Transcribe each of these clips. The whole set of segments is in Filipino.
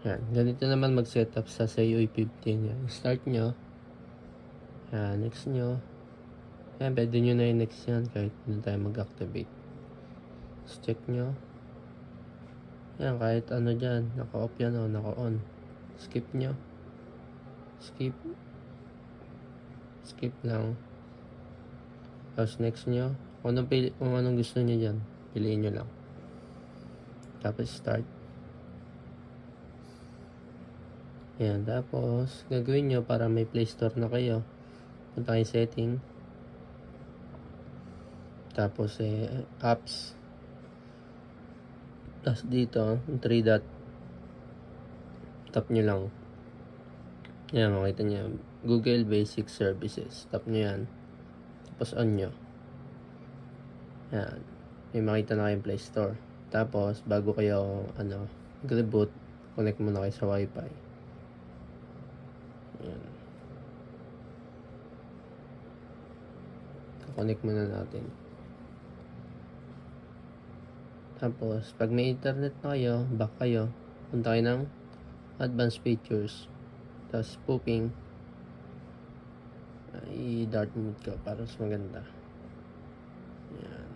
Yan, ganito naman mag-setup sa SAIOI 15. Yan, start nyo. Yan, next nyo. Yan, pwede nyo na yung next yan kahit hindi tayo mag-activate. Check nyo. Yan, kahit ano dyan, naka-off yan o naka-on. Skip nyo. Skip. Skip lang. Tapos next nyo. Kung anong gusto nyo dyan, piliin nyo lang. Tapos start. Yan, tapos gagawin nyo para may Play Store na kayo. Punta kayo setting. Tapos apps. Tapos dito, yung 3 dot. Tap nyo lang. Yan, makita nyo. Google Basic Services. Tap nyo yan. Tapos on nyo. Yan. May makita na kayong Play Store. Tapos, bago kayo, reboot, connect muna kayo sa Wi-Fi. Yan. Connect muna natin. Tapos, pag may internet na kayo, back kayo, punta kayo ng advanced features. Tapos, spoofing. I-dark mode ko para mas maganda. Yan.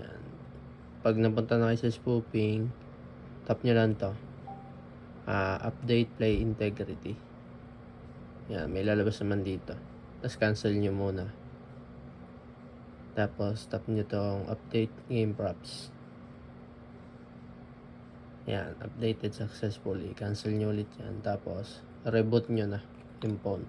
Yan. Pag napunta na kayo sa spoofing, tap nyo lang to. Update play integrity. Yan, may lalabas naman dito. Tapos, cancel nyo muna. Tapos, tap nyo tong update game props. Yan, updated successfully. Cancel nyo ulit yan. Tapos, reboot nyo na yung phone.